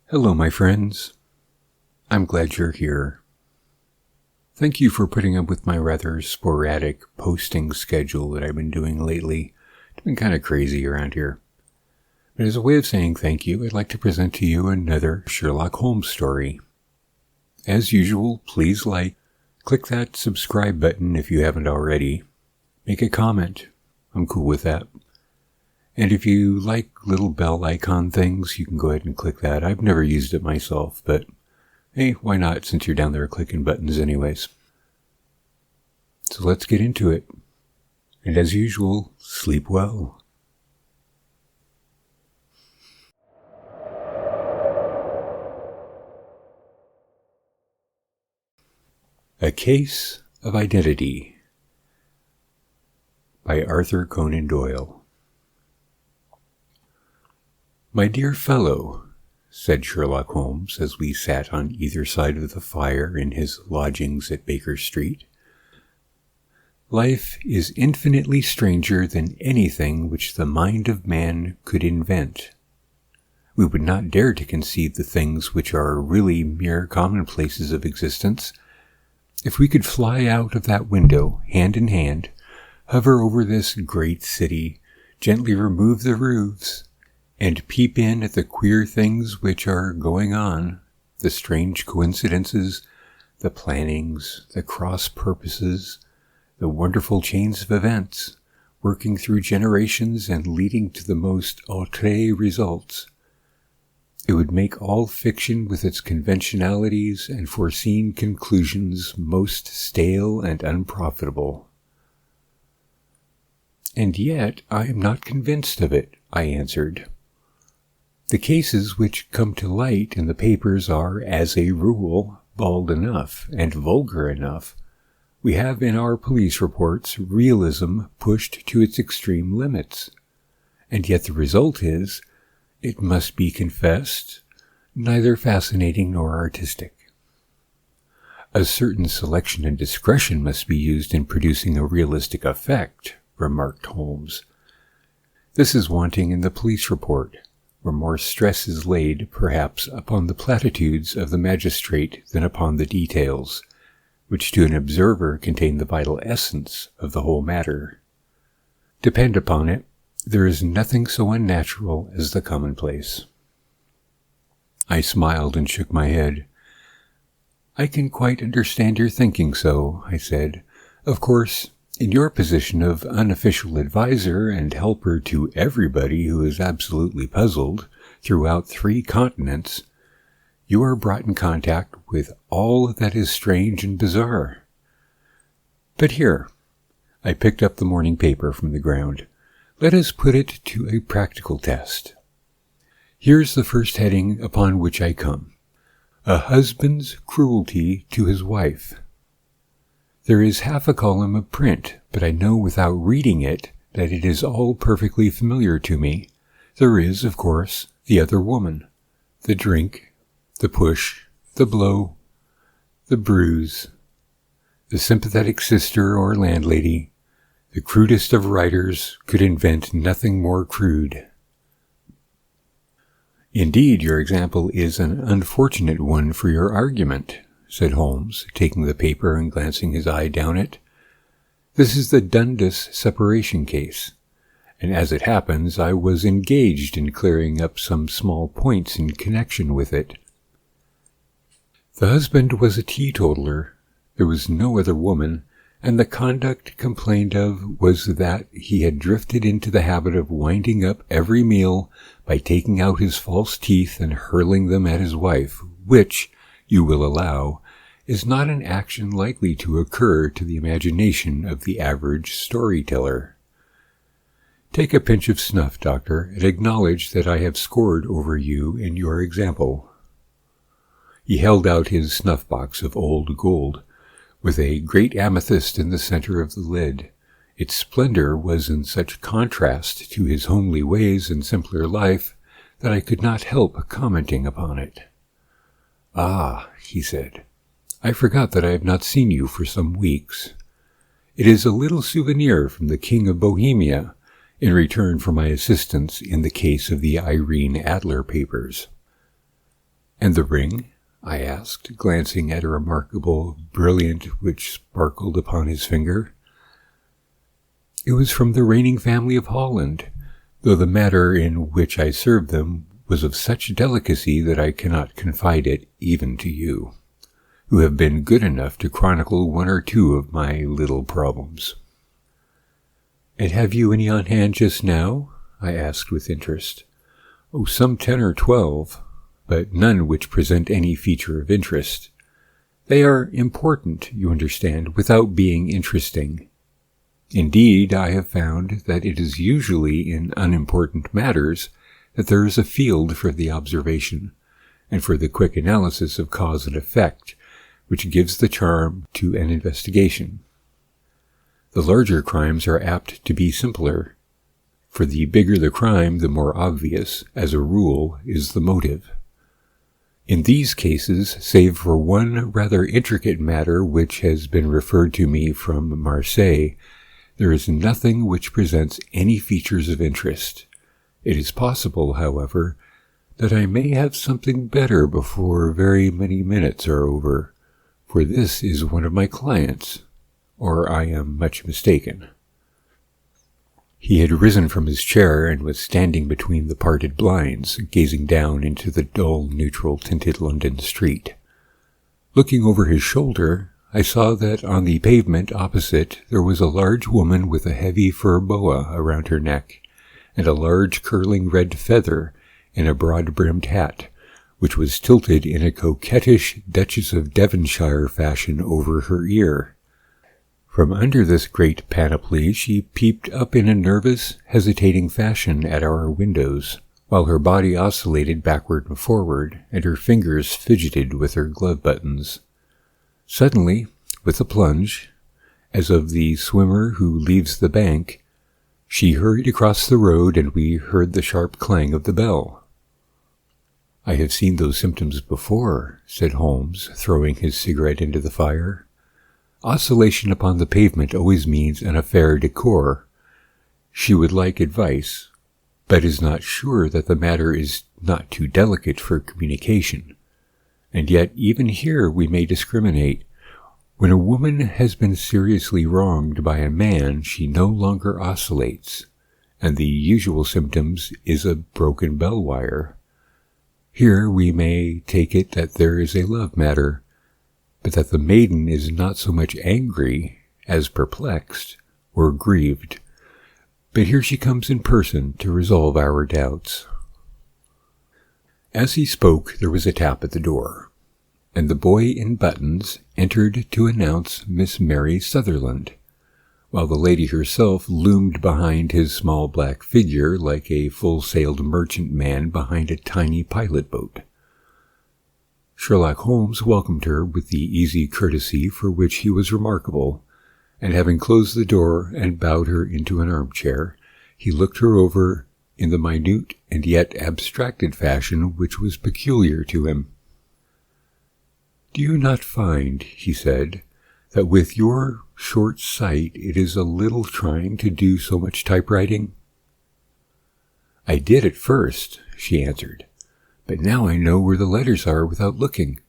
Hello, my friends. I'm glad you're here. Thank you for putting up with my rather sporadic posting schedule that I've been doing lately. It's been kind of crazy around here. But as a way of saying thank you, I'd like to present to you another Sherlock Holmes story. As usual, please click that subscribe button if you haven't already. Make a comment. I'm cool with that. And if you like little bell icon things, you can go ahead and click that. I've never used it myself, but hey, why not since you're down there clicking buttons anyways. So let's get into it. And as usual, sleep well. A Case of Identity by Arthur Conan Doyle. "My dear fellow," said Sherlock Holmes as we sat on either side of the fire in his lodgings at Baker Street, "life is infinitely stranger than anything which the mind of man could invent. We would not dare to conceive the things which are really mere commonplaces of existence. If we could fly out of that window, hand in hand, hover over this great city, gently remove the roofs, and peep in at the queer things which are going on, the strange coincidences, the plannings, the cross purposes, the wonderful chains of events, working through generations and leading to the most outré results, it would make all fiction with its conventionalities and foreseen conclusions most stale and unprofitable." "And yet I am not convinced of it," I answered. "The cases which come to light in the papers are, as a rule, bald enough and vulgar enough. We have in our police reports realism pushed to its extreme limits. And yet the result is, it must be confessed, neither fascinating nor artistic. A certain selection and discretion must be used in producing a realistic effect," remarked Holmes. "This is wanting in the police report, where more stress is laid, perhaps, upon the platitudes of the magistrate than upon the details, which to an observer contain the vital essence of the whole matter. Depend upon it, there is nothing so unnatural as the commonplace." I smiled and shook my head. "I can quite understand your thinking so," I said. "Of course, in your position of unofficial advisor and helper to everybody who is absolutely puzzled throughout 3 continents, you are brought in contact with all that is strange and bizarre. But here," I picked up the morning paper from the ground, "let us put it to a practical test. Here's the first heading upon which I come: A husband's cruelty to his wife. There is half a column of print, but I know without reading it that it is all perfectly familiar to me. There is, of course, the other woman, the drink, the push, the blow, the bruise, the sympathetic sister or landlady. The crudest of writers could invent nothing more crude." "Indeed, your example is an unfortunate one for your argument," said Holmes, taking the paper and glancing his eye down it. "This is the Dundas separation case, and as it happens, I was engaged in clearing up some small points in connection with it. The husband was a teetotaler, there was no other woman, and the conduct complained of was that he had drifted into the habit of winding up every meal by taking out his false teeth and hurling them at his wife, which, you will allow, is not an action likely to occur to the imagination of the average storyteller. Take a pinch of snuff, Doctor, and acknowledge that I have scored over you in your example." He held out his snuff-box of old gold, with a great amethyst in the center of the lid. Its splendor was in such contrast to his homely ways and simpler life that I could not help commenting upon it. "Ah," he said, "I forgot that I have not seen you for some weeks. It is a little souvenir from the King of Bohemia, in return for my assistance in the case of the Irene Adler papers." And the ring? I asked, glancing at a remarkable brilliant which sparkled upon his finger. It was from the reigning family of Holland, though the matter in which I served them was of such delicacy that I cannot confide it even to you, who have been good enough to chronicle one or two of my little problems. And have you any on hand just now? I asked with interest. Oh, some 10 or 12, but none which present any feature of interest. They are important, you understand, without being interesting. Indeed, I have found that it is usually in unimportant matters that there is a field for the observation, and for the quick analysis of cause and effect, which gives the charm to an investigation. The larger crimes are apt to be simpler, for the bigger the crime, the more obvious, as a rule, is the motive. In these cases, save for one rather intricate matter which has been referred to me from Marseille, there is nothing which presents any features of interest. It is possible, however, that I may have something better before very many minutes are over, for this is one of my clients, or I am much mistaken. He had risen from his chair and was standing between the parted blinds, gazing down into the dull, neutral-tinted London street. Looking over his shoulder, I saw that on the pavement opposite there was a large woman with a heavy fur boa around her neck, and a large curling red feather in a broad-brimmed hat, which was tilted in a coquettish Duchess of Devonshire fashion over her ear. From under this great panoply she peeped up in a nervous, hesitating fashion at our windows, while her body oscillated backward and forward, and her fingers fidgeted with her glove buttons. Suddenly, with a plunge, as of the swimmer who leaves the bank, she hurried across the road, and we heard the sharp clang of the bell. "I have seen those symptoms before," said Holmes, throwing his cigarette into the fire. "Oscillation upon the pavement always means an affaire de corps. She would like advice, but is not sure that the matter is not too delicate for communication. And yet even here we may discriminate. When a woman has been seriously wronged by a man, she no longer oscillates, and the usual symptoms is a broken bell wire. Here we may take it that there is a love matter, but that the maiden is not so much angry as perplexed or grieved. But here she comes in person to resolve our doubts." As he spoke, there was a tap at the door, and the boy in buttons entered to announce Miss Mary Sutherland, while the lady herself loomed behind his small black figure like a full-sailed merchantman behind a tiny pilot-boat. Sherlock Holmes welcomed her with the easy courtesy for which he was remarkable, and having closed the door and bowed her into an armchair, he looked her over in the minute and yet abstracted fashion which was peculiar to him. "Do you not find," he said, "that with your short sight it is a little trying to do so much typewriting?" "I did at first," she answered, "but now I know where the letters are without looking."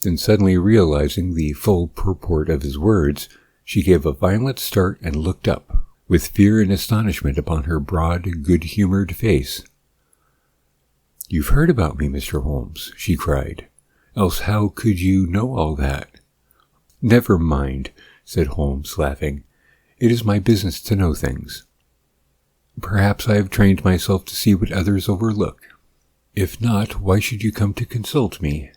Then suddenly realizing the full purport of his words, she gave a violent start and looked up, with fear and astonishment upon her broad, good-humored face. "You've heard about me, Mr. Holmes," she cried. "Else how could you know all that?" "Never mind," said Holmes, laughing. "It is my business to know things. Perhaps I have trained myself to see what others overlook. If not, why should you come to consult me?"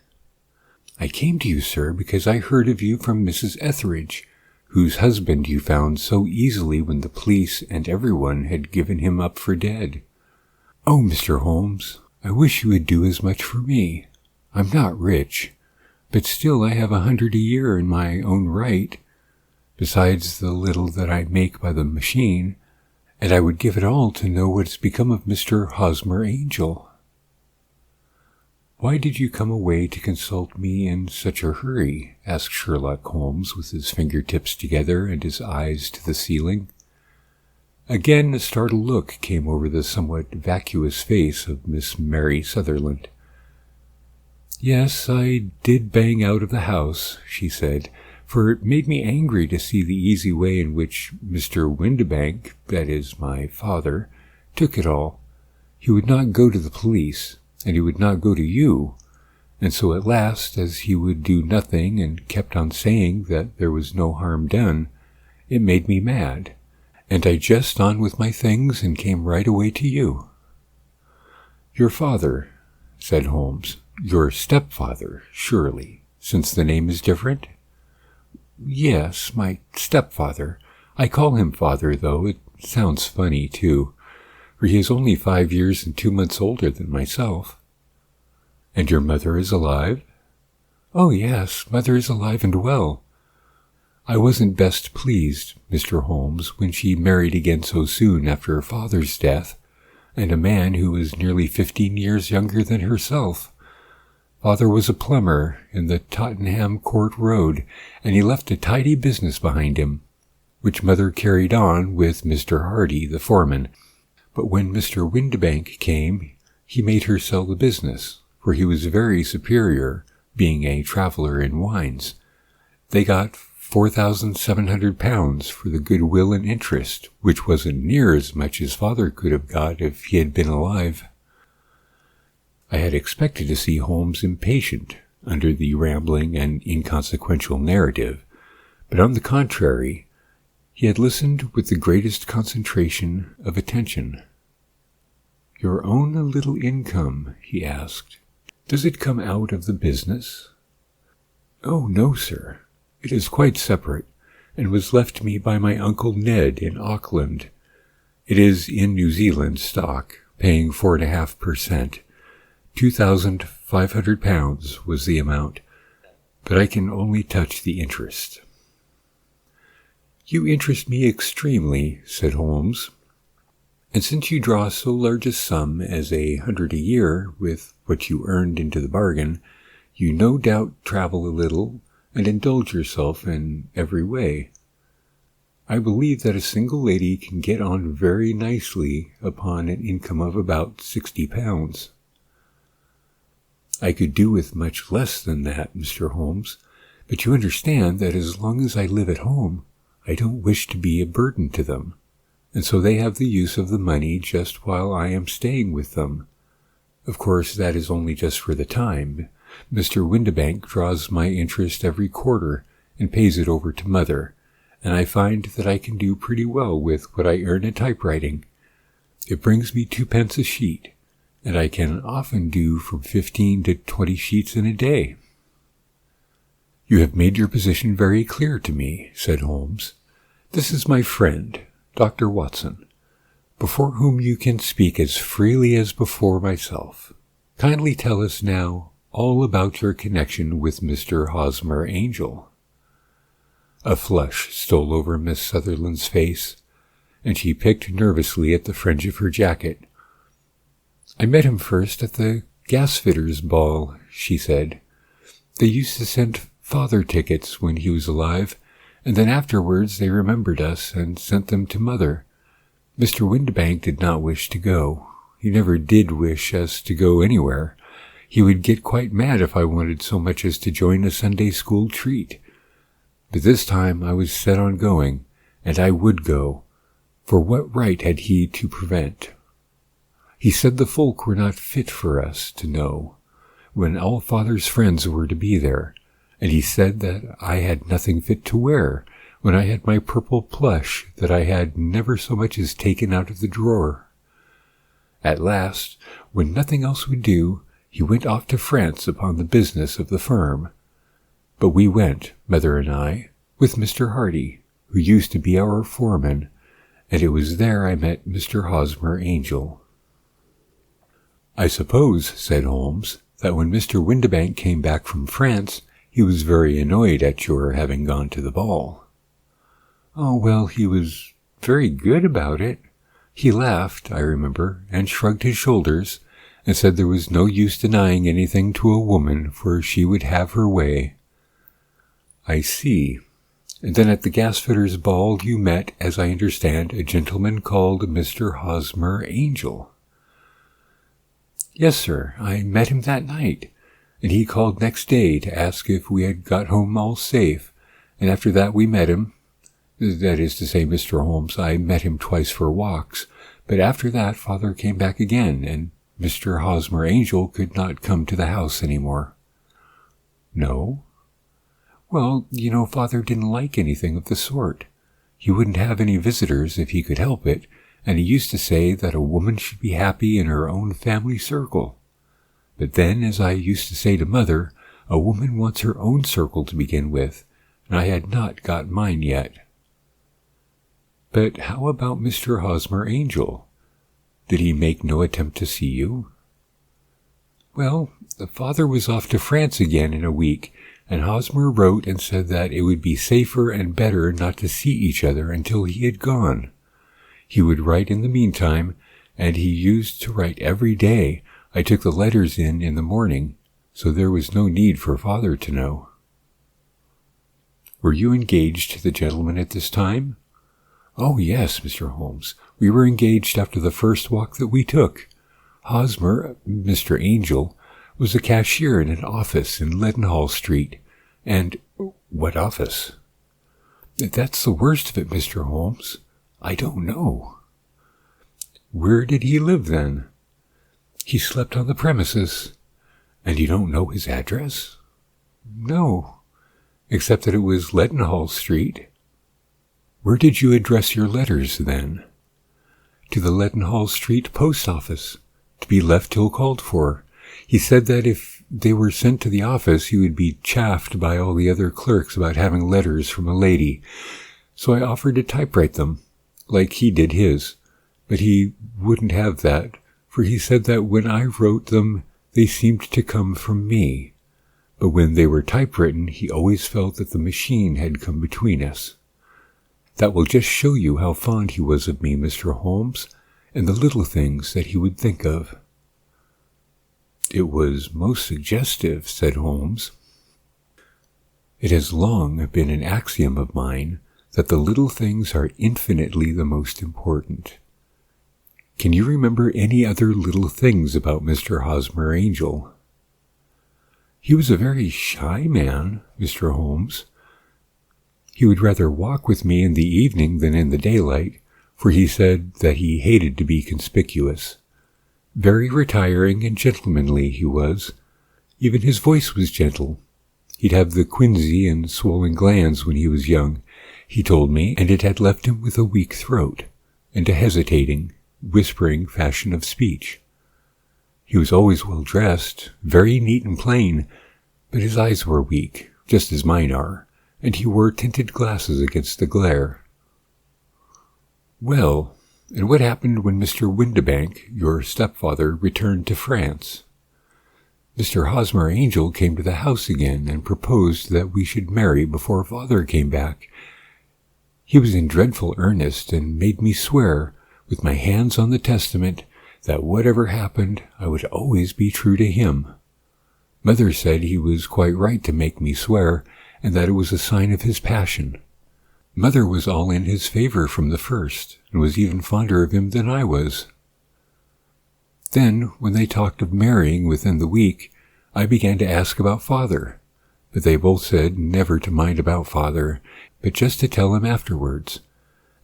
"I came to you, sir, because I heard of you from Mrs. Etheridge, whose husband you found so easily when the police and everyone had given him up for dead." "Oh, Mr. Holmes, I wish you would do as much for me. I'm not rich, but still I have 100 a year in my own right, besides the little that I make by the machine, and I would give it all to know what has become of Mr. Hosmer Angel." "Why did you come away to consult me in such a hurry?" asked Sherlock Holmes, with his fingertips together and his eyes to the ceiling. Again a startled look came over the somewhat vacuous face of Miss Mary Sutherland. Yes, I did bang out of the house, she said, for it made me angry to see the easy way in which Mr. Windibank, that is, my father, took it all. He would not go to the police, and he would not go to you, and so at last, as he would do nothing and kept on saying that there was no harm done, it made me mad, and I just on with my things and came right away to you. Your father, said Holmes. Your stepfather, surely, since the name is different? Yes, my stepfather. I call him father, though. It sounds funny, too, for he is only 5 years and 2 months older than myself. And your mother is alive? Oh, yes, mother is alive and well. I wasn't best pleased, Mr. Holmes, when she married again so soon after her father's death, and a man who was nearly 15 years younger than herself. Father was a plumber in the Tottenham Court Road, and he left a tidy business behind him, which mother carried on with Mr. Hardy, the foreman. But when Mr. Windibank came, he made her sell the business, for he was very superior, being a traveller in wines. They got £4,700 for the goodwill and interest, which wasn't near as much as father could have got if he had been alive. I had expected to see Holmes impatient under the rambling and inconsequential narrative, but on the contrary, he had listened with the greatest concentration of attention. Your own little income, he asked, does it come out of the business? Oh, no, sir. It is quite separate, and was left me by my Uncle Ned in Auckland. It is in New Zealand stock, paying 4.5%. £2,500 was the amount, but I can only touch the interest. You interest me extremely, said Holmes, and since you draw so large a sum as 100 a year with what you earned into the bargain, you no doubt travel a little and indulge yourself in every way. I believe that a single lady can get on very nicely upon an income of about £60. I could do with much less than that, Mr. Holmes, but you understand that as long as I live at home, I don't wish to be a burden to them, and so they have the use of the money just while I am staying with them. Of course, that is only just for the time. Mr. Windibank draws my interest every quarter and pays it over to mother, and I find that I can do pretty well with what I earn at typewriting. It brings me 2 pence a sheet, and I can often do from 15 to 20 sheets in a day. You have made your position very clear to me, said Holmes. This is my friend, Dr. Watson, before whom you can speak as freely as before myself. Kindly tell us now all about your connection with Mr. Hosmer Angel. A flush stole over Miss Sutherland's face, and she picked nervously at the fringe of her jacket. I met him first at the gasfitters' ball, she said. They used to send father tickets when he was alive, and then afterwards they remembered us and sent them to mother. Mr. Windibank did not wish to go. He never did wish us to go anywhere. He would get quite mad if I wanted so much as to join a Sunday school treat. But this time I was set on going, and I would go, for what right had he to prevent? He said the folk were not fit for us to know, when all father's friends were to be there, and he said that I had nothing fit to wear, when I had my purple plush that I had never so much as taken out of the drawer. At last, when nothing else would do, he went off to France upon the business of the firm. But we went, mother and I, with Mr. Hardy, who used to be our foreman, and it was there I met Mr. Hosmer Angel. I suppose, said Holmes, that when Mr. Windibank came back from France, he was very annoyed at your having gone to the ball. Oh, well, he was very good about it. He laughed, I remember, and shrugged his shoulders, and said there was no use denying anything to a woman, for she would have her way. I see. And then at the gasfitters' ball you met, as I understand, a gentleman called Mr. Hosmer Angel. Yes, sir, I met him that night, and he called next day to ask if we had got home all safe, and after that we met him. That is to say, Mr. Holmes, I met him twice for walks, but after that Father came back again, and Mr. Hosmer Angel could not come to the house any more." "No?" "Well, Father didn't like anything of the sort. He wouldn't have any visitors if he could help it, and he used to say that a woman should be happy in her own family circle. But then, as I used to say to Mother, a woman wants her own circle to begin with, and I had not got mine yet." "But how about Mr. Hosmer Angel? Did he make no attempt to see you?" "Well, the Father was off to France again in a week, and Hosmer wrote and said that it would be safer and better not to see each other until he had gone. He would write in the meantime, and he used to write every day. I took the letters in the morning, so there was no need for Father to know." "Were you engaged to the gentleman at this time?" "Oh, yes, Mr. Holmes. We were engaged after the first walk that we took. Hosmer, Mr. Angel, was a cashier in an office in Leadenhall Street, and—" "What office?" "That's the worst of it, Mr. Holmes. I don't know." "Where did he live, then?" "He slept on the premises." "And you don't know his address?" "No, except that it was Leadenhall Street." "Where did you address your letters, then?" "To the Leadenhall Street post office, to be left till called for. He said that if they were sent to the office, he would be chaffed by all the other clerks about having letters from a lady. So I offered to typewrite them, like he did his, but he wouldn't have that, for he said that when I wrote them, they seemed to come from me. But when they were typewritten, he always felt that the machine had come between us. That will just show you how fond he was of me, Mr. Holmes, and the little things that he would think of." "It was most suggestive," said Holmes. "It has long been an axiom of mine that the little things are infinitely the most important. Can you remember any other little things about Mr. Hosmer Angel?" "He was a very shy man, Mr. Holmes. He would rather walk with me in the evening than in the daylight, for he said that he hated to be conspicuous. Very retiring and gentlemanly he was. Even his voice was gentle. He'd have the quinsy and swollen glands when he was young, he told me, and it had left him with a weak throat, and a hesitating, whispering fashion of speech. He was always well dressed, very neat and plain, but his eyes were weak, just as mine are, and he wore tinted glasses against the glare." "Well, and what happened when Mr. Windibank, your stepfather, returned to France?" "Mr. Hosmer Angel came to the house again and proposed that we should marry before Father came back. He was in dreadful earnest and made me swear, with my hands on the testament, that whatever happened, I would always be true to him. Mother said he was quite right to make me swear, and that it was a sign of his passion. Mother was all in his favor from the first, and was even fonder of him than I was. Then, when they talked of marrying within the week, I began to ask about Father, but they both said never to mind about Father, but just to tell him afterwards,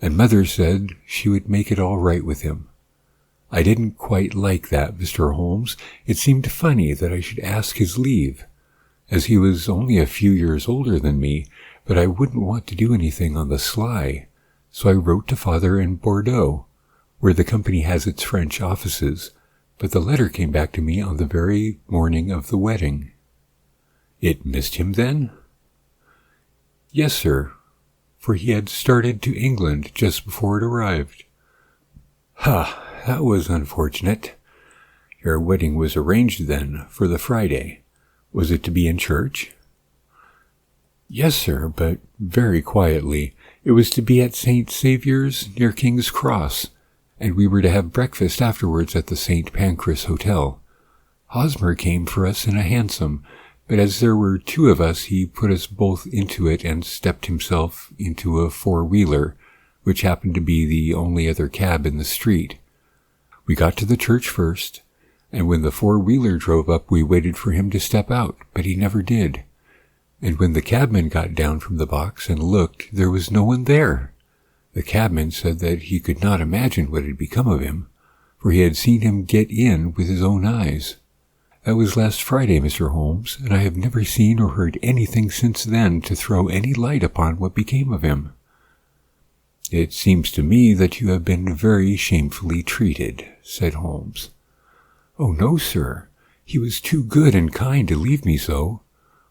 and Mother said she would make it all right with him. I didn't quite like that, Mr. Holmes. It seemed funny that I should ask his leave, as he was only a few years older than me, but I wouldn't want to do anything on the sly, so I wrote to Father in Bordeaux, where the company has its French offices, but the letter came back to me on the very morning of the wedding." "It missed him, then?" "Yes, sir, for he had started to England just before it arrived." "Ha! That was unfortunate. Your wedding was arranged, then, for the Friday. Was it to be in church?" "Yes, sir, but very quietly. It was to be at St. Saviour's, near King's Cross, and we were to have breakfast afterwards at the St. Pancras Hotel. Hosmer came for us in a hansom, but as there were two of us, he put us both into it and stepped himself into a four-wheeler, which happened to be the only other cab in the street. We got to the church first, And when the four-wheeler drove up, we waited for him to step out, but he never did. And when the cabman got down from the box and looked, there was no one there. The cabman said that he could not imagine what had become of him, for he had seen him get in with his own eyes. That was last Friday, Mr. Holmes, and I have never seen or heard anything since then to throw any light upon what became of him. It seems to me that you have been very shamefully treated, said Holmes. Oh, no, sir. He was too good and kind to leave me so.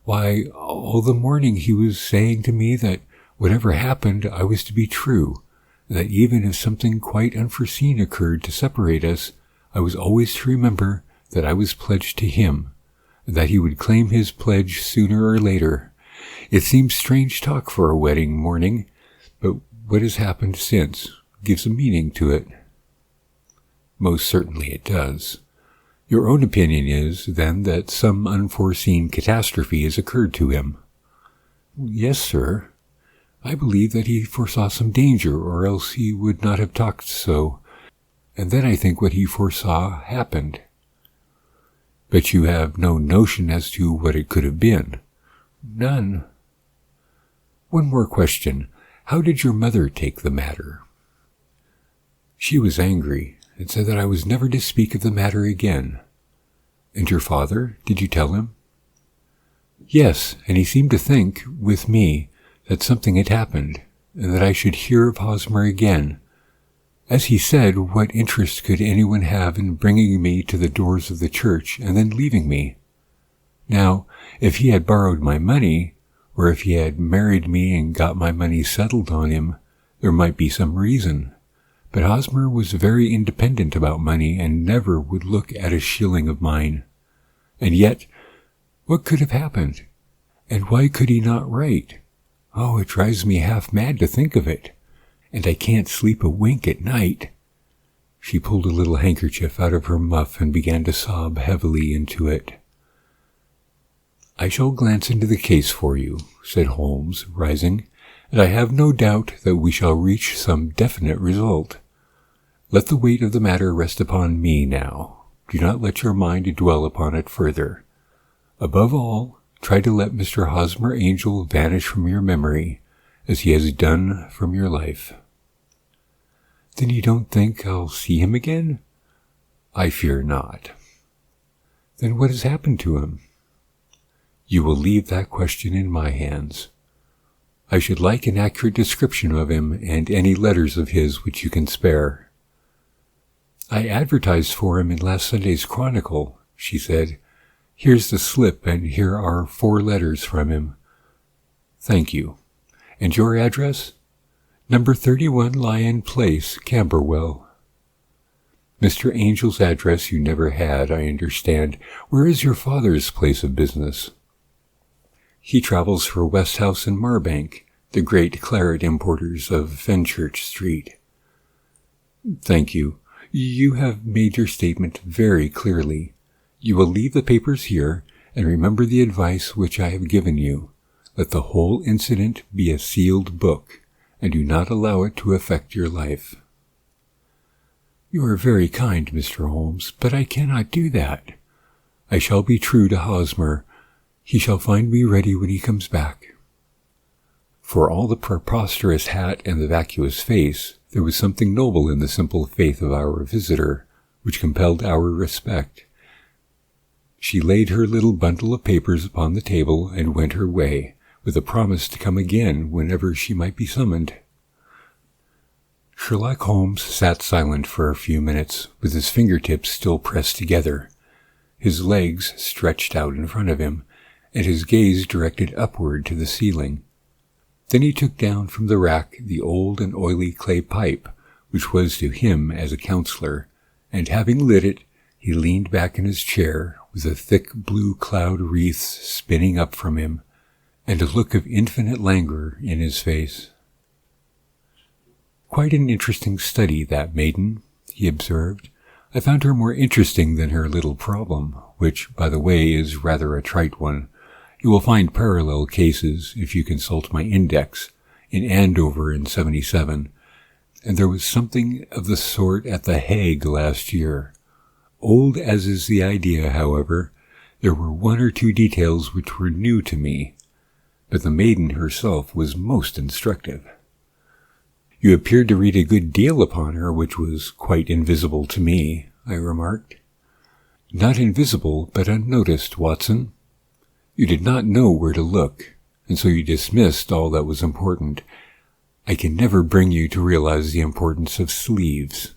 Why, all the morning he was saying to me that whatever happened, I was to be true, that even if something quite unforeseen occurred to separate us, I was always to remember that I was pledged to him, and that he would claim his pledge sooner or later. It seems strange talk for a wedding morning, but what has happened since gives a meaning to it. Most certainly it does. Your own opinion is, then, that some unforeseen catastrophe has occurred to him. Yes, sir. I believe that he foresaw some danger, or else he would not have talked so. And then I think what he foresaw happened. But you have no notion as to what it could have been? None. One more question. How did your mother take the matter? She was angry, and said that I was never to speak of the matter again. And your father, did you tell him? Yes, and he seemed to think, with me, that something had happened, and that I should hear of Hosmer again. As he said, what interest could anyone have in bringing me to the doors of the church and then leaving me? Now, if he had borrowed my money, or if he had married me and got my money settled on him, there might be some reason. But Hosmer was very independent about money and never would look at a shilling of mine. And yet, what could have happened? And why could he not write? Oh, it drives me half mad to think of it. And I can't sleep a wink at night. She pulled a little handkerchief out of her muff and began to sob heavily into it. I shall glance into the case for you, said Holmes, rising, and I have no doubt that we shall reach some definite result. Let the weight of the matter rest upon me now. Do not let your mind dwell upon it further. Above all, try to let Mr. Hosmer Angel vanish from your memory, as he has done from your life. Then you don't think I'll see him again? I fear not. Then what has happened to him? You will leave that question in my hands. I should like an accurate description of him and any letters of his which you can spare. I advertised for him in last Sunday's Chronicle, she said. Here's the slip, and here are 4 letters from him. Thank you. And your address? Number 31 Lion Place, Camberwell. Mr. Angel's address you never had, I understand. Where is your father's place of business? He travels for Westhouse and Marbank, the great claret importers of Fenchurch Street. Thank you. You have made your statement very clearly. You will leave the papers here, and remember the advice which I have given you. Let the whole incident be a sealed book, and do not allow it to affect your life. You are very kind, Mr. Holmes, but I cannot do that. I shall be true to Hosmer. He shall find me ready when he comes back. For all the preposterous hat and the vacuous face, there was something noble in the simple faith of our visitor, which compelled our respect. She laid her little bundle of papers upon the table and went her way, with a promise to come again whenever she might be summoned. Sherlock Holmes sat silent for a few minutes, with his fingertips still pressed together, his legs stretched out in front of him, and his gaze directed upward to the ceiling. Then he took down from the rack the old and oily clay pipe, which was to him as a counselor, and having lit it, he leaned back in his chair, with a thick blue cloud wreath spinning up from him, and a look of infinite languor in his face. Quite an interesting study, that maiden, he observed. I found her more interesting than her little problem, which, by the way, is rather a trite one. You will find parallel cases, if you consult my index, in Andover in 77, and there was something of the sort at The Hague last year. Old as is the idea, however, there were one or two details which were new to me, but the maiden herself was most instructive. You appeared to read a good deal upon her, which was quite invisible to me, I remarked. Not invisible, but unnoticed, Watson. You did not know where to look, and so you dismissed all that was important. I can never bring you to realize the importance of sleeves,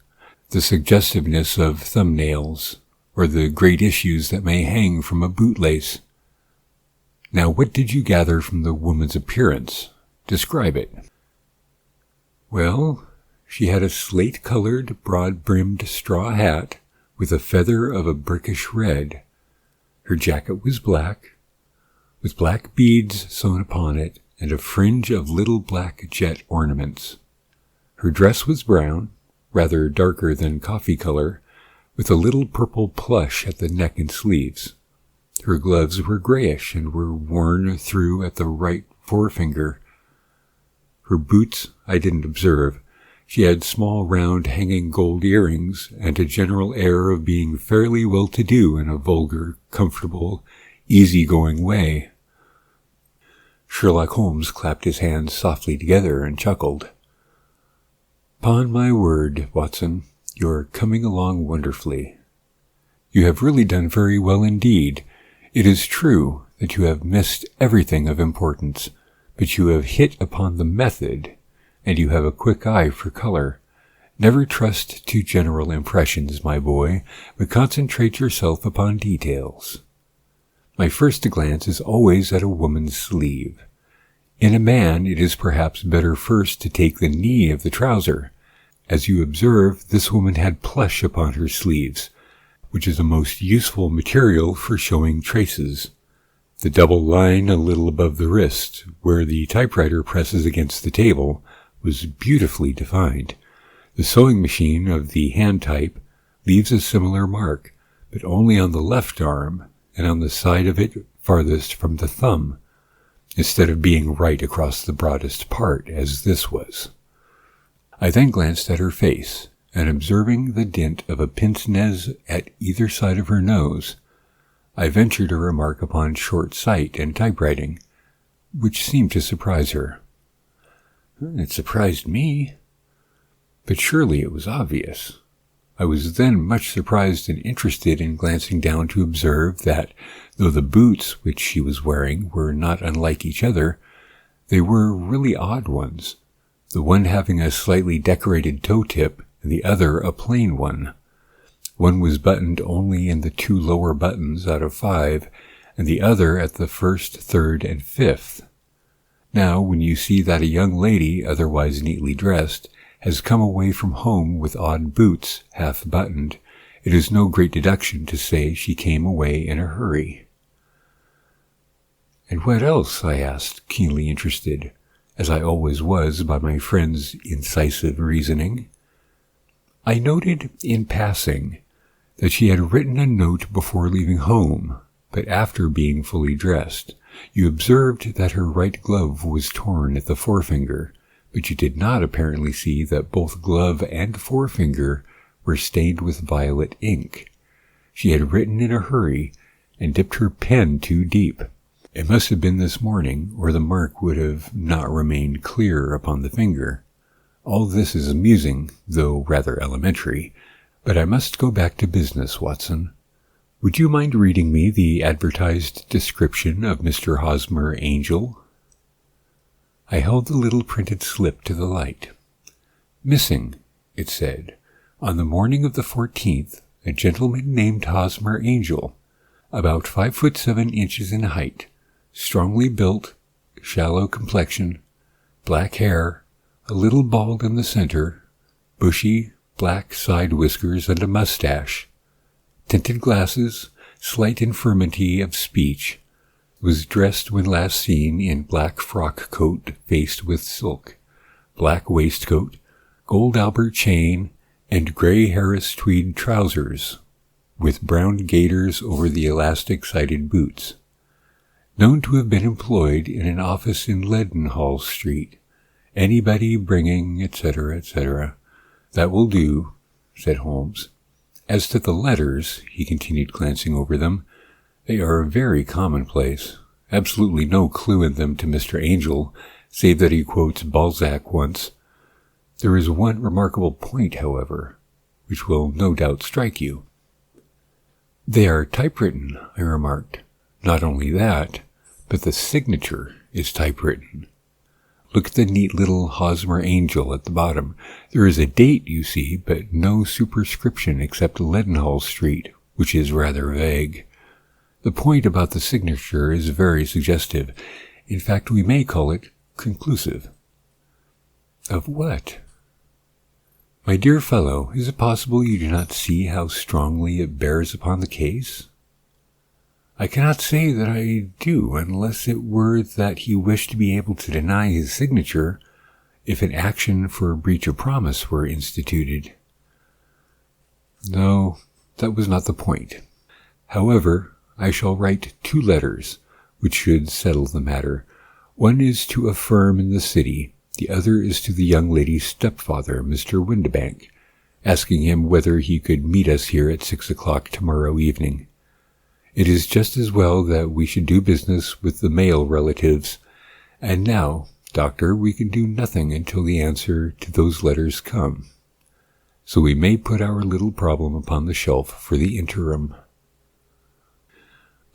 the suggestiveness of thumbnails, or the great issues that may hang from a bootlace. Now, what did you gather from the woman's appearance? Describe it. Well, she had a slate-colored, broad-brimmed straw hat with a feather of a brickish red. Her jacket was black, with black beads sewn upon it and a fringe of little black jet ornaments. Her dress was brown, rather darker than coffee color, with a little purple plush at the neck and sleeves. Her gloves were grayish and were worn through at the right forefinger. Her boots I didn't observe. She had small round hanging gold earrings and a general air of being fairly well-to-do in a vulgar, comfortable, easy-going way. Sherlock Holmes clapped his hands softly together and chuckled. "'Pon my word, Watson, you're coming along wonderfully. You have really done very well indeed. It is true that you have missed everything of importance, but you have hit upon the method, and you have a quick eye for color. Never trust to general impressions, my boy, but concentrate yourself upon details. My first glance is always at a woman's sleeve. In a man, it is perhaps better first to take the knee of the trouser. As you observe, this woman had plush upon her sleeves, which is a most useful material for showing traces. The double line a little above the wrist, where the typewriter presses against the table, was beautifully defined. The sewing machine of the hand type leaves a similar mark, but only on the left arm and on the side of it farthest from the thumb, instead of being right across the broadest part, as this was. I then glanced at her face, and observing the dint of a pince-nez at either side of her nose, I ventured a remark upon short sight and typewriting, which seemed to surprise her. It surprised me, but surely it was obvious. I was then much surprised and interested in glancing down to observe that, though the boots which she was wearing were not unlike each other, they were really odd ones, the one having a slightly decorated toe tip and the other a plain one. One was buttoned only in the 2 lower buttons out of 5, and the other at the 1st, 3rd, and 5th. Now, when you see that a young lady, otherwise neatly dressed, has come away from home with odd boots, half-buttoned, it is no great deduction to say she came away in a hurry. "And what else?" I asked, keenly interested, as I always was by my friend's incisive reasoning. I noted, in passing, that she had written a note before leaving home, but after being fully dressed. You observed that her right glove was torn at the forefinger, but you did not apparently see that both glove and forefinger were stained with violet ink. She had written in a hurry and dipped her pen too deep. It must have been this morning, or the mark would have not remained clear upon the finger. All this is amusing, though rather elementary, but I must go back to business, Watson. Would you mind reading me the advertised description of Mr. Hosmer Angel? I held the little printed slip to the light. "Missing," it said, "on the morning of the 14th, a gentleman named Hosmer Angel, about 5'7" in height, strongly built, shallow complexion, black hair, a little bald in the center, bushy, black side whiskers and a mustache, tinted glasses, slight infirmity of speech, was dressed when last seen in black frock coat faced with silk, black waistcoat, gold Albert chain, and grey Harris tweed trousers, with brown gaiters over the elastic-sided boots. Known to have been employed in an office in Leadenhall Street. Anybody bringing, etc., etc. That will do," said Holmes. As to the letters, he continued, glancing over them, they are very commonplace. Absolutely no clue in them to Mr. Angel, save that he quotes Balzac once. There is one remarkable point, however, which will no doubt strike you. They are typewritten, I remarked. Not only that, but the signature is typewritten. Look at the neat little Hosmer Angel at the bottom. There is a date, you see, but no superscription except Leadenhall Street, which is rather vague. The point about the signature is very suggestive. In fact, we may call it conclusive. Of what? My dear fellow, is it possible you do not see how strongly it bears upon the case? I cannot say that I do, unless it were that he wished to be able to deny his signature if an action for breach of promise were instituted. No, that was not the point. However, I shall write 2 letters, which should settle the matter. One is to a firm in the city, the other is to the young lady's stepfather, Mr. Windibank, asking him whether he could meet us here at 6 o'clock tomorrow evening. It is just as well that we should do business with the male relatives, and now, Doctor, we can do nothing until the answer to those letters come. So we may put our little problem upon the shelf for the interim.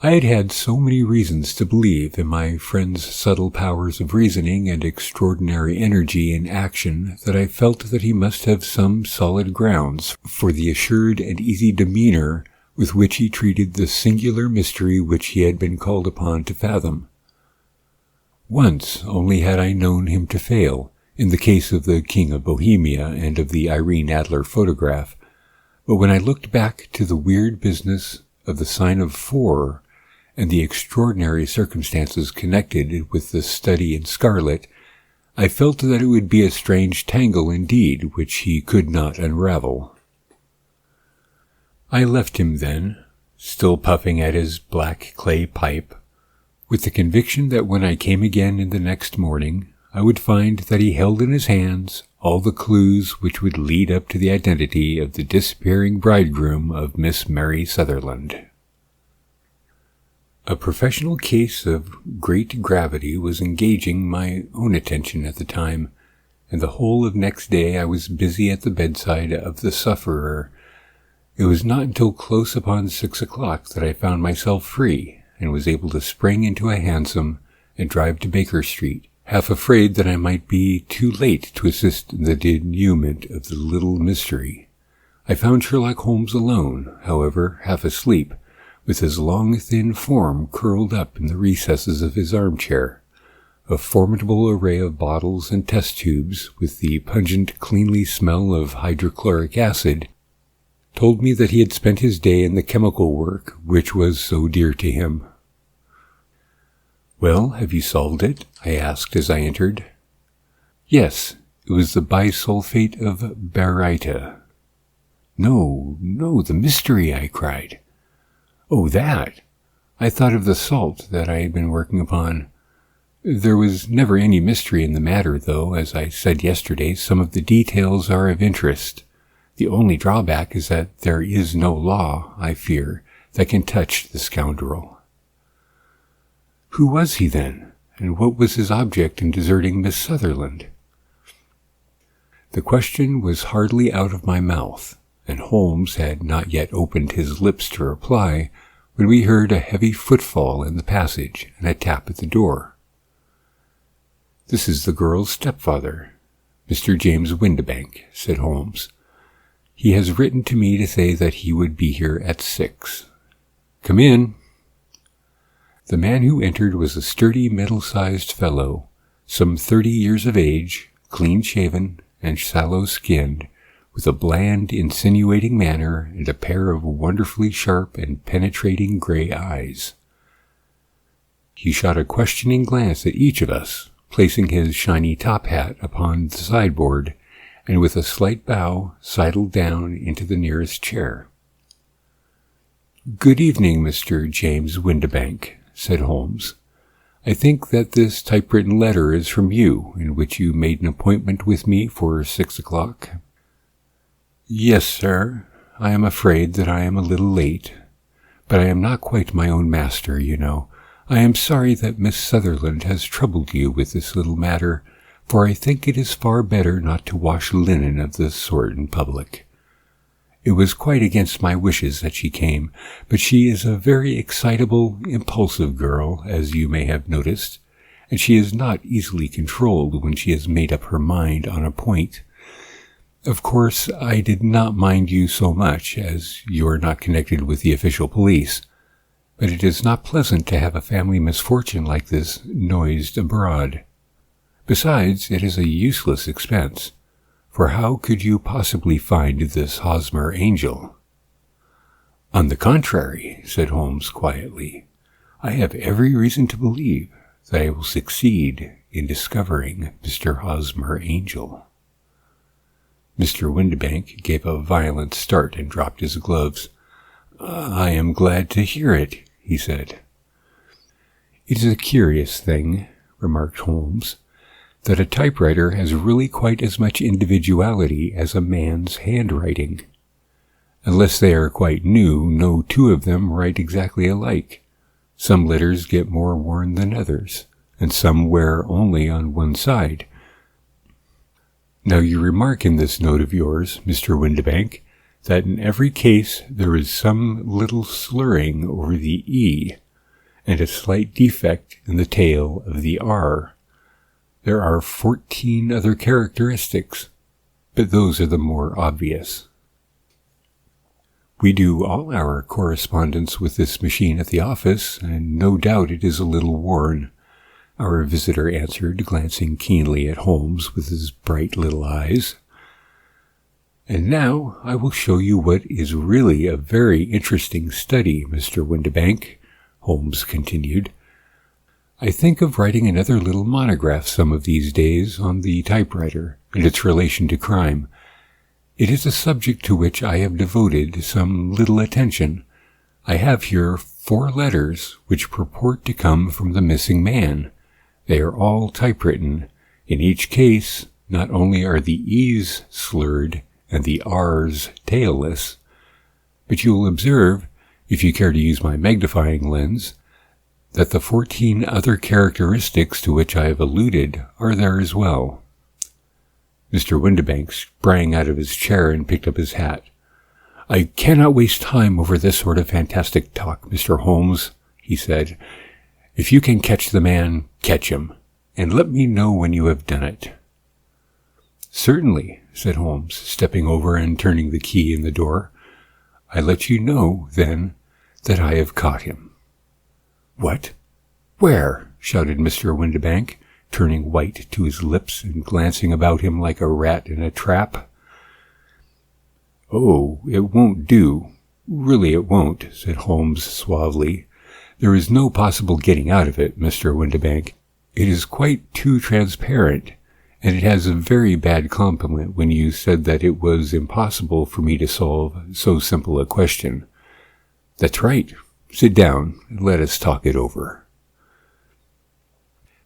I had had so many reasons to believe in my friend's subtle powers of reasoning and extraordinary energy in action that I felt that he must have some solid grounds for the assured and easy demeanor with which he treated the singular mystery which he had been called upon to fathom. Once only had I known him to fail, in the case of the King of Bohemia and of the Irene Adler photograph, but when I looked back to the weird business of the sign of 4 and the extraordinary circumstances connected with the study in scarlet, I felt that it would be a strange tangle indeed which he could not unravel. I left him then, still puffing at his black clay pipe, with the conviction that when I came again in the next morning, I would find that he held in his hands all the clues which would lead up to the identity of the disappearing bridegroom of Miss Mary Sutherland. A professional case of great gravity was engaging my own attention at the time, and the whole of next day I was busy at the bedside of the sufferer. It was not until close upon 6 o'clock that I found myself free, and was able to spring into a hansom and drive to Baker Street, half afraid that I might be too late to assist in the denouement of the little mystery. I found Sherlock Holmes alone, however, half asleep, with his long, thin form curled up in the recesses of his armchair. A formidable array of bottles and test tubes, with the pungent, cleanly smell of hydrochloric acid, told me that he had spent his day in the chemical work which was so dear to him. "Well, have you solved it?" I asked as I entered. "Yes, it was the bisulfate of baryta." No, the mystery," I cried. "Oh, that! I thought of the salt that I had been working upon. There was never any mystery in the matter, though, as I said yesterday, some of the details are of interest. The only drawback is that there is no law, I fear, that can touch the scoundrel." "Who was he, then, and what was his object in deserting Miss Sutherland?" The question was hardly out of my mouth, and Holmes had not yet opened his lips to reply, when we heard a heavy footfall in the passage and a tap at the door. "This is the girl's stepfather, Mr. James Windibank," said Holmes. "He has written to me to say that he would be here at 6. Come in." The man who entered was a sturdy, middle-sized fellow, some 30 years of age, clean-shaven and sallow-skinned, with a bland, insinuating manner and a pair of wonderfully sharp and penetrating gray eyes. He shot a questioning glance at each of us, placing his shiny top hat upon the sideboard, and with a slight bow sidled down into the nearest chair. "Good evening, Mr. James Windibank," said Holmes. "I think that this typewritten letter is from you, in which you made an appointment with me for 6 o'clock. "Yes, sir. I am afraid that I am a little late, but I am not quite my own master, you know. I am sorry that Miss Sutherland has troubled you with this little matter, for I think it is far better not to wash linen of this sort in public. It was quite against my wishes that she came, but she is a very excitable, impulsive girl, as you may have noticed, and she is not easily controlled when she has made up her mind on a point. Of course, I did not mind you so much, as you are not connected with the official police, but it is not pleasant to have a family misfortune like this noised abroad. Besides, it is a useless expense, for how could you possibly find this Hosmer angel? On the contrary, said Holmes quietly, I have every reason to believe that I will succeed in discovering Mr. Hosmer angel. Mr. Windibank gave a violent start and dropped his gloves. I am glad to hear it, he said. It is a curious thing, remarked Holmes, that a typewriter has really quite as much individuality as a man's handwriting. Unless they are quite new, no two of them write exactly alike. Some letters get more worn than others, and some wear only on one side. Now you remark in this note of yours, Mr. Windibank, that in every case there is some little slurring over the E, and a slight defect in the tail of the R. There are 14 other characteristics, but those are the more obvious. We do all our correspondence with this machine at the office, and no doubt it is a little worn, our visitor answered, glancing keenly at Holmes with his bright little eyes. And now I will show you what is really a very interesting study, Mr. Windibank, Holmes continued. I think of writing another little monograph some of these days on the typewriter and its relation to crime. It is a subject to which I have devoted some little attention. I have here 4 letters which purport to come from the missing man. They are all typewritten. In each case, not only are the E's slurred and the R's tailless, but you will observe, if you care to use my magnifying lens, that the 14 other characteristics to which I have alluded are there as well. Mr. Windibank sprang out of his chair and picked up his hat. I cannot waste time over this sort of fantastic talk, Mr. Holmes, he said. If you can catch the man, catch him, and let me know when you have done it. Certainly, said Holmes, stepping over and turning the key in the door. I let you know, then, that I have caught him. What? Where? Shouted Mr. Windibank, turning white to his lips and glancing about him like a rat in a trap. Oh, it won't do. Really it won't, said Holmes suavely. There is no possible getting out of it, Mr. Windibank. It is quite too transparent, and it has a very bad compliment when you said that it was impossible for me to solve so simple a question. That's right. Sit down and let us talk it over.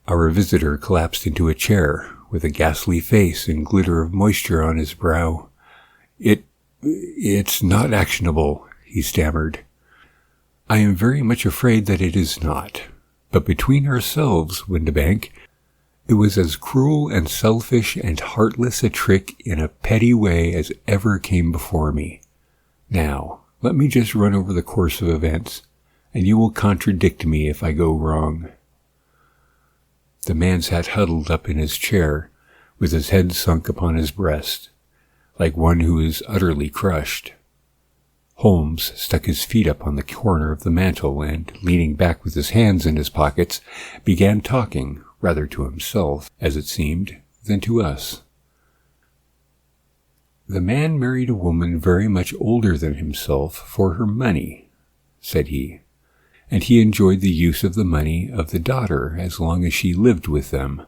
Our visitor collapsed into a chair, with a ghastly face and glitter of moisture on his brow. It's not actionable, he stammered. I am very much afraid that it is not. But between ourselves, Windibank, it was as cruel and selfish and heartless a trick in a petty way as ever came before me. Now, let me just run over the course of events, and you will contradict me if I go wrong. The man sat huddled up in his chair, with his head sunk upon his breast, like one who is utterly crushed. Holmes stuck his feet up on the corner of the mantel and, leaning back with his hands in his pockets, began talking, rather to himself, as it seemed, than to us. The man married a woman very much older than himself for her money, said he, and he enjoyed the use of the money of the daughter as long as she lived with them.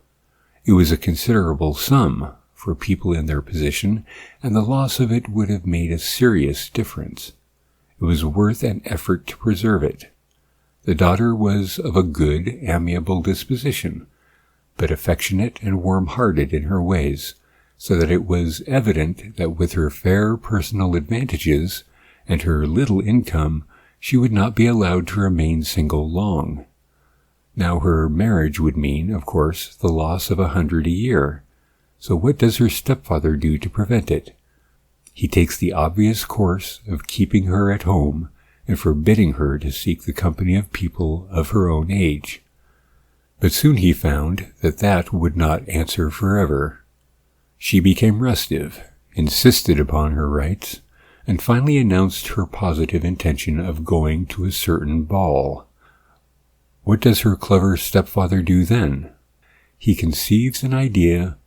It was a considerable sum for people in their position, and the loss of it would have made a serious difference. It was worth an effort to preserve it. The daughter was of a good, amiable disposition, but affectionate and warm-hearted in her ways, so that it was evident that with her fair personal advantages, and her little income, she would not be allowed to remain single long. Now her marriage would mean, of course, the loss of 100 a year. So what does her stepfather do to prevent it? He takes the obvious course of keeping her at home and forbidding her to seek the company of people of her own age. But soon he found that that would not answer forever. She became restive, insisted upon her rights, and finally announced her positive intention of going to a certain ball. What does her clever stepfather do then? He conceives an idea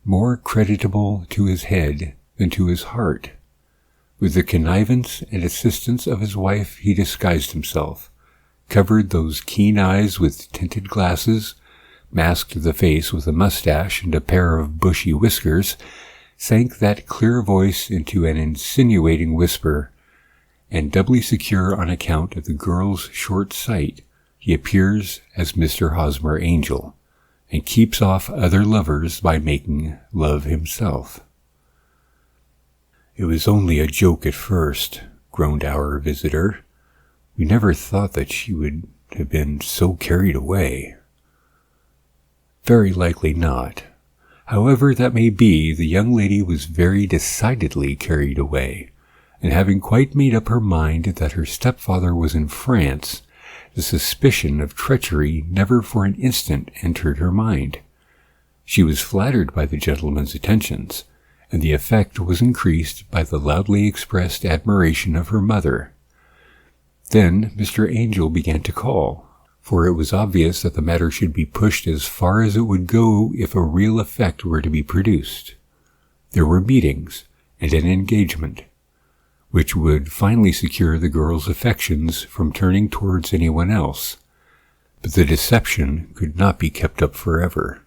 more creditable to his head than to his heart. With the connivance and assistance of his wife, he disguised himself, covered those keen eyes with tinted glasses, masked the face with a mustache and a pair of bushy whiskers, sank that clear voice into an insinuating whisper, and doubly secure on account of the girl's short sight, he appears as Mr. Hosmer Angel, and keeps off other lovers by making love himself. "It was only a joke at first," groaned our visitor. "We never thought that she would have been so carried away." "Very likely not. However that may be, the young lady was very decidedly carried away, and having quite made up her mind that her stepfather was in France, the suspicion of treachery never for an instant entered her mind. She was flattered by the gentleman's attentions, and the effect was increased by the loudly expressed admiration of her mother. Then Mr. Angel began to call, for it was obvious that the matter should be pushed as far as it would go if a real effect were to be produced. There were meetings and an engagement, which would finally secure the girl's affections from turning towards anyone else. But the deception could not be kept up forever.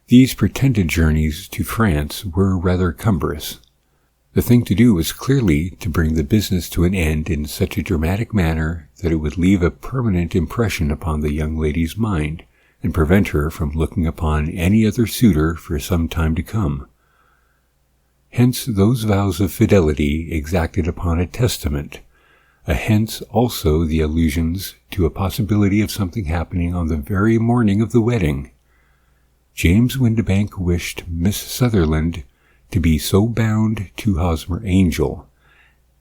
These pretended journeys to France were rather cumbrous. The thing to do was clearly to bring the business to an end in such a dramatic manner that it would leave a permanent impression upon the young lady's mind, and prevent her from looking upon any other suitor for some time to come. Hence those vows of fidelity exacted upon a testament, hence also the allusions to a possibility of something happening on the very morning of the wedding. James Windibank wished Miss Sutherland to be so bound to Hosmer Angel,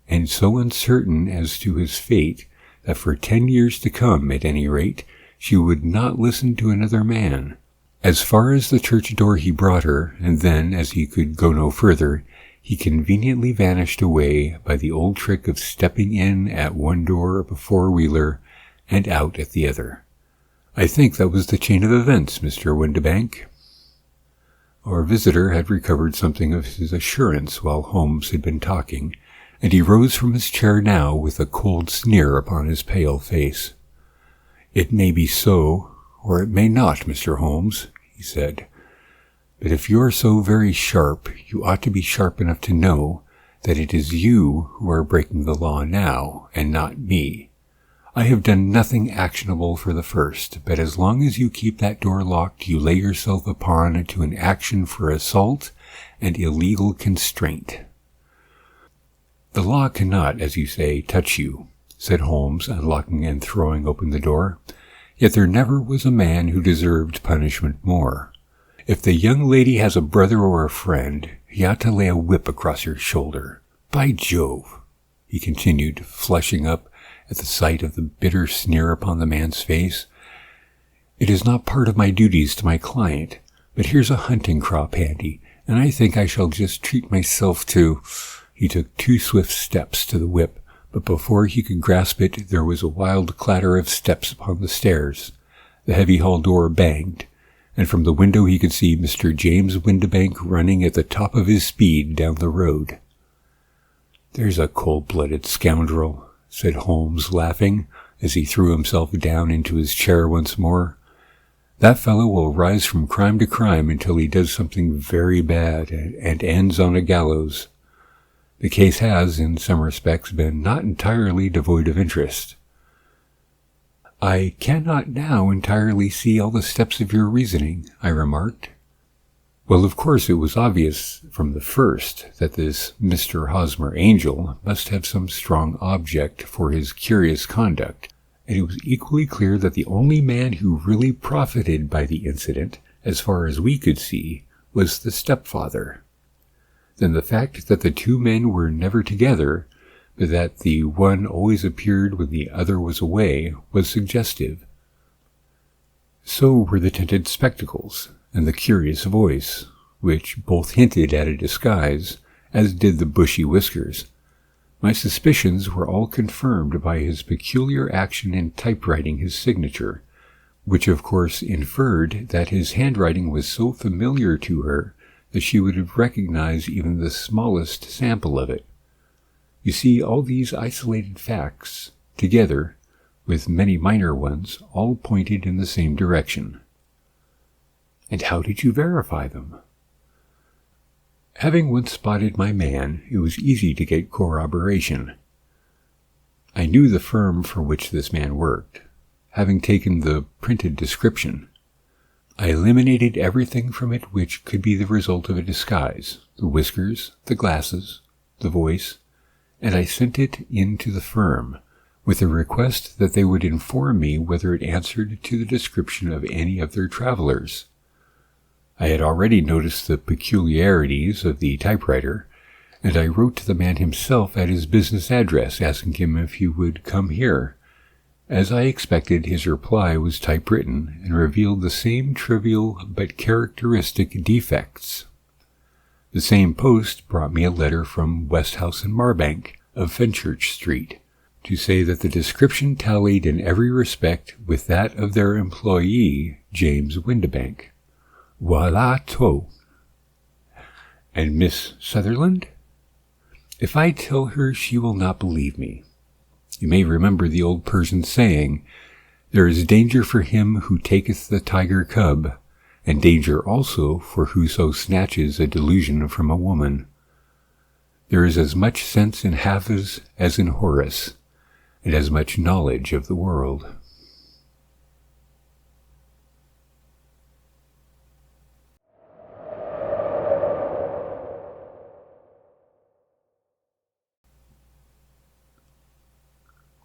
and so uncertain as to his fate, that for 10 years to come, at any rate, she would not listen to another man. As far as the church door he brought her, and then, as he could go no further, he conveniently vanished away by the old trick of stepping in at one door of a four-wheeler and out at the other. I think that was the chain of events, Mr. Windibank." Our visitor had recovered something of his assurance while Holmes had been talking, and he rose from his chair now with a cold sneer upon his pale face. "It may be so, or it may not, Mr. Holmes," he said. "But if you are so very sharp, you ought to be sharp enough to know that it is you who are breaking the law now, and not me. I have done nothing actionable for the first, but as long as you keep that door locked, you lay yourself upon to an action for assault and illegal constraint." "The law cannot, as you say, touch you," said Holmes, unlocking and throwing open the door. "Yet there never was a man who deserved punishment more. If the young lady has a brother or a friend, he ought to lay a whip across her shoulder. By Jove," he continued, flushing up at the sight of the bitter sneer upon the man's face, "it is not part of my duties to my client, but here's a hunting crop handy, and I think I shall just treat myself to—" He took 2 swift steps to the whip, but before he could grasp it, there was a wild clatter of steps upon the stairs. The heavy hall door banged, and from the window he could see Mr. James Windibank running at the top of his speed down the road. "There's a cold-blooded scoundrel," said Holmes, laughing, as he threw himself down into his chair once more. "That fellow will rise from crime to crime until he does something very bad and ends on a gallows. The case has, in some respects, been not entirely devoid of interest." "I cannot now entirely see all the steps of your reasoning," I remarked. Well, of course, it was obvious from the first that this Mr. Hosmer Angel must have some strong object for his curious conduct, and it was equally clear that the only man who really profited by the incident, as far as we could see, was the stepfather. Then the fact that the two men were never together, but that the one always appeared when the other was away, was suggestive. So were the tinted spectacles, and the curious voice, which both hinted at a disguise, as did the bushy whiskers. My suspicions were all confirmed by his peculiar action in typewriting his signature, which of course inferred that his handwriting was so familiar to her that she would have recognized even the smallest sample of it. You see, all these isolated facts, together, with many minor ones, all pointed in the same direction. And how did you verify them? Having once spotted my man, it was easy to get corroboration. I knew the firm for which this man worked, having taken the printed description. I eliminated everything from it which could be the result of a disguise, the whiskers, the glasses, the voice, and I sent it in to the firm, with a request that they would inform me whether it answered to the description of any of their travelers. I had already noticed the peculiarities of the typewriter, and I wrote to the man himself at his business address, asking him if he would come here. As I expected, his reply was typewritten and revealed the same trivial but characteristic defects. The same post brought me a letter from Westhouse and Marbank of Fenchurch Street, to say that the description tallied in every respect with that of their employee, James Windibank. Voilà tout. And Miss Sutherland? If I tell her, she will not believe me. You may remember the old Persian saying, "There is danger for him who taketh the tiger cub, and danger also for whoso snatches a delusion from a woman." There is as much sense in Hafiz as in Horace, and as much knowledge of the world.